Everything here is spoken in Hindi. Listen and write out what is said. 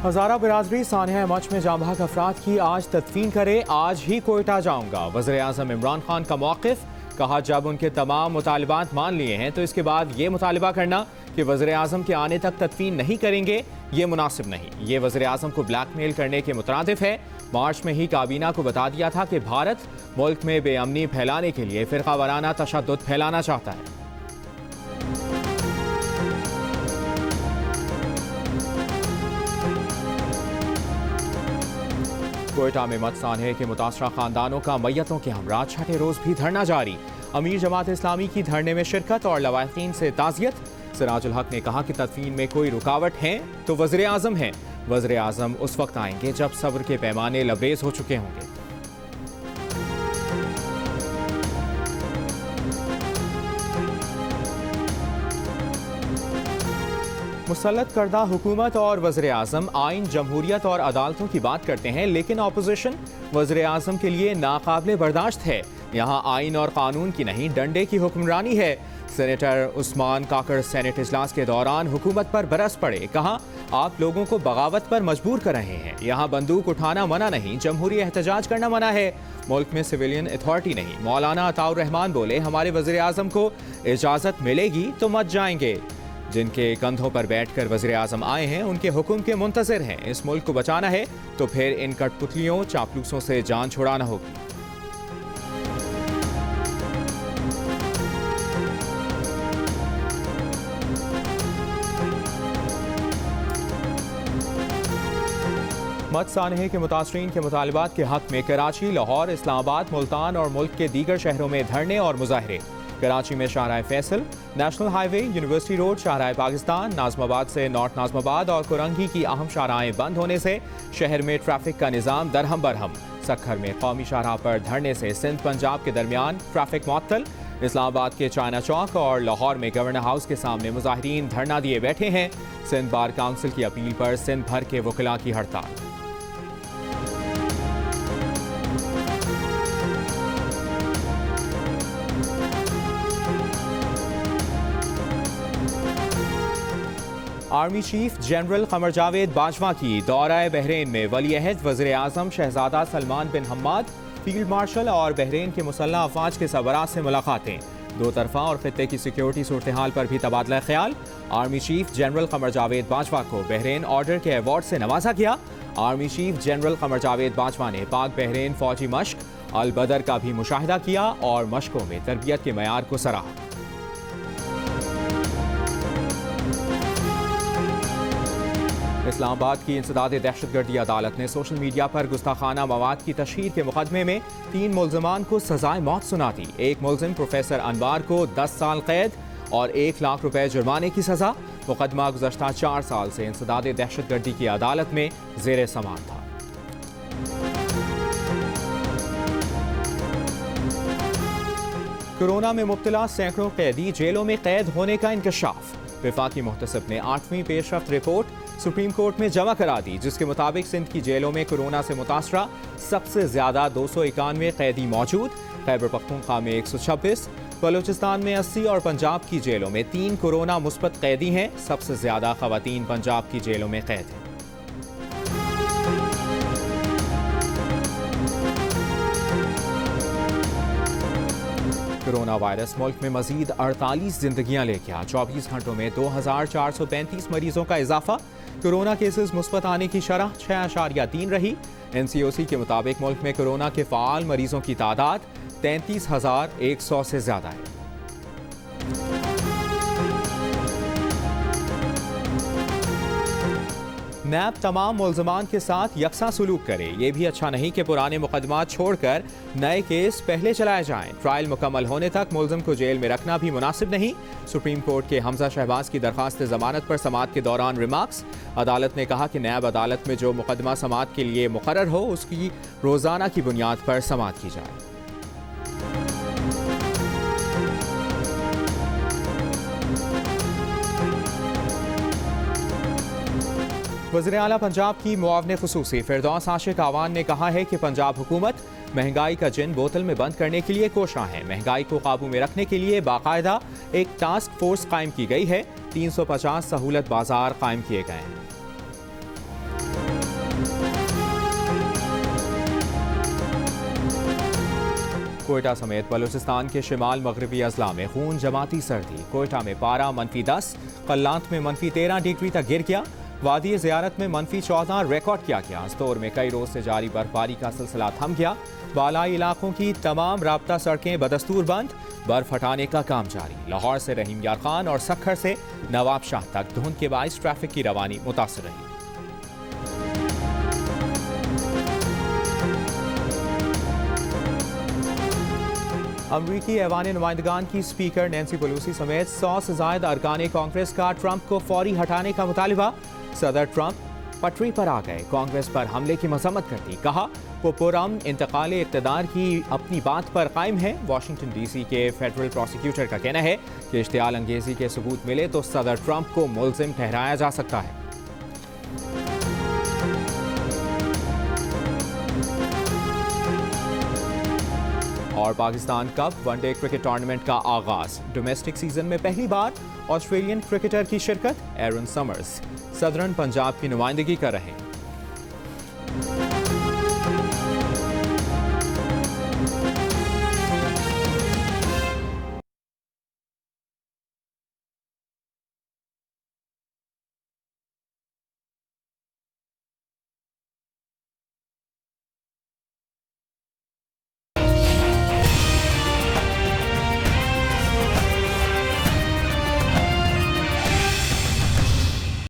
हज़ारा बिरादरी सानिया मच में जाँ बहक अफराद की आज तदफीन करे। आज ही कोयटा जाऊंगा। वज़ीर आज़म इमरान खान का मौक़िफ़, कहा जब उनके तमाम मुतालिबात मान लिए हैं तो इसके बाद ये मुतालिबा करना कि वज़ीर आज़म के आने तक तदफीन नहीं करेंगे, ये मुनासिब नहीं। ये वज़ीर आज़म को ब्लैकमेल करने के मुतरादिफ है। मार्च में ही काबीना को बता दिया था कि भारत मुल्क में बेअमनी फैलाने के लिए फ़िरका वाराना तशद्दुद फैलाना चाहता है। कोयटा में मत सानहे के मुतासरा खानदानों का मैयतों के हमरा छठे रोज भी धरना जारी। अमीर जमात इस्लामी की धरने में शिरकत और लवाहिकीन से ताज़ियत। सिराजुल हक ने कहा कि तदफीन में कोई रुकावट है तो वज़ीर आज़म हैं। वज़ीर आज़म उस वक्त आएंगे जब सब्र के पैमाने लबरेज हो चुके होंगे। मुसल्लत करदा हुकूमत और वज़ीर आज़म आइन, जमहूरियत और अदालतों की बात करते हैं, लेकिन अपोजिशन वज़ीर आज़म के लिए नाकाबिले बर्दाश्त है। यहाँ आइन और कानून की नहीं, डंडे की हुक्मरानी है। सेनेटर उस्मान काकड़ सेनेट इजलास के दौरान हुकूमत पर बरस पड़े। कहा आप लोगों को बगावत पर मजबूर कर रहे हैं। यहाँ बंदूक उठाना मना नहीं, जमहूरी एहतजाज करना मना है। मुल्क में सिविलियन अथॉरिटी नहीं। मौलाना अताउर रहमान बोले हमारे वज़ीर आज़म को इजाज़त मिलेगी तो मत जाएंगे। जिनके कंधों पर बैठकर वज़ीर आज़म आए हैं उनके हुक्म के मुंतज़िर हैं। इस मुल्क को बचाना है तो फिर इन कठपुतलियों चापलूसों से जान छुड़ाना होगी। मत सानहे के मुतासरीन के मुतालबात के हक में कराची, लाहौर, इस्लामाबाद, मुल्तान और मुल्क के दीगर शहरों में धरने और मुजाहरे। कराची में Shahrah Faisal, national highway, university road, Shahrah Pakistan, Nazimabad से नॉर्थ नाज़माबाद और कुरंगी की अहम शाहराहें बंद होने से शहर में ट्रैफिक का निज़ाम दरहम बरहम। सक्खर में कौमी शाहराह पर धरने से सिंध पंजाब के दरमियान ट्रैफिक मुअत्तल। इस्लामाबाद के चाइना चौक और लाहौर में गवर्नर हाउस के सामने मुजाहिरीन धरना दिए बैठे हैं। सिंध बार काउंसिल की अपील पर सिंध भर के वकीला की हड़ताल। Army chief general Qamar Javed Bajwa की दौरा बहरीन में वली अहद वज़ीर आज़म शहजादा सलमान बिन हम्माद, फील्ड मार्शल और बहरीन के मुसल्लह अफवाज के सरबराह से मुलाकातें। दो तरफा और खित्ते की सिक्योरिटी सूरत हाल पर भी तबादला ख्याल। Army chief general Qamar Javed Bajwa को बहरीन ऑर्डर के अवार्ड से नवाजा गया। Army chief general Qamar Javed Bajwa ने पाक बहरीन फौजी मश्क अल बदर का भी मुशाहिदा किया और मश्कों में तरबियत के मयार को सराहा। इस्लामाबाद की इंसदाद दहशतगर्दी अदालत ने सोशल मीडिया पर गुस्ताखाना मवाद की तशहीर के मुकदमे में 3 मुल्ज़िमान को सजाए मौत सुना दी। एक मुल्ज़िम प्रोफेसर अनवार को 10 साल कैद और 1 लाख रुपए जुर्माने की सजा। मुकदमा गुज़श्ता 4 साल से इंसदाद दहशतगर्दी की अदालत में ज़ेर समाअत था। कोरोना में मुब्तला सैकड़ों कैदी जेलों में कैद होने का इंकशाफ। वफाकी मुहतसिब ने 8वीं पेशरफ्त रिपोर्ट सुप्रीम कोर्ट में जमा करा दी, जिसके मुताबिक सिंध की जेलों में कोरोना से मुतासरा सबसे ज्यादा 291 कैदी मौजूद। खैबर पख्तूनख्वा में 126, बलूचिस्तान में 80 और पंजाब की जेलों में 3 कोरोना मुस्बत कैदी हैं। सबसे ज्यादा खवातीन पंजाब की जेलों में कैद हैं। कोरोना वायरस मुल्क में मजीद 48 जिंदगियां लेके आ 24 घंटों में 2435 मरीजों का इजाफा। कोरोना केसेस मुस्बत आने की शरह 6.3 रही। NCOC के मुताबिक मुल्क में कोरोना के फ़ाल मरीजों की तादाद 33,100 से ज्यादा है। नैब तमाम मुल्ज़मान के साथ यकसा सलूक करे। ये भी अच्छा नहीं कि पुराने मुकदमात छोड़कर नए केस पहले चलाए जाएं। ट्रायल मुकम्मल होने तक मुल्ज़िम को जेल में रखना भी मुनासिब नहीं। सुप्रीम कोर्ट के हमजा शहबाज की दरखास्त ज़मानत पर समाअत के दौरान रिमार्क्स। अदालत ने कहा कि नैब अदालत में जो मुकदमा समाअत के लिए मुकर्रर हो उसकी रोज़ाना की बुनियाद पर समाअत की जाए। वज़ीर आला पंजाब की मुआवने खुसूसी फिरदौस आशिक आवान ने कहा है कि पंजाब हुकूमत महंगाई का जिन बोतल में बंद करने के लिए कोशा है। महंगाई को काबू में रखने के लिए बाकायदा एक टास्क फोर्स कायम की गई है। 350 सहूलत बाजार कायम किए गए हैं। कोयटा समेत बलूचिस्तान के शिमाल मगरबी अजला में खून जमाती सर्दी। कोयटा में पारा -10, कल्लांत में -13 डिग्री तक गिर गया। वादी ज़ियारत में -14 रिकॉर्ड किया गया। अस्तोर में कई रोज से जारी बर्फबारी का सिलसिला थम गया। बालाई इलाकों की तमाम राब्ता सड़कें बदस्तूर बंद। बर्फ हटाने का काम जारी। लाहौर से रहीम यार खान और सक्खर से नवाब शाह तक धुंध के बाइस ट्रैफिक की रवानी मुतासर रही। अमरीकी ऐवान नुमाइंदगान की स्पीकर नैन्सी पेलोसी समेत 100 से ज्यादा अरकान कांग्रेस का ट्रंप को फौरी हटाने का मुतालिबा। सदर ट्रंप पटरी पर आ गए, कांग्रेस पर हमले की मजम्मत कर दी। कहा वो पुरअमन इंतकाल इक़्तिदार की अपनी बात पर कायम है। वाशिंगटन DC के फेडरल प्रोसिक्यूटर का कहना है कि इश्तियाल अंगेजी के सबूत मिले तो सदर ट्रंप को मुल्जिम ठहराया जा सकता है। और Pakistan cup one day cricket tournament का आगाज। डोमेस्टिक सीजन में पहली बार ऑस्ट्रेलियन क्रिकेटर की शिरकत। एरन समर्स सदरन पंजाब की नुमाइंदगी कर रहे हैं।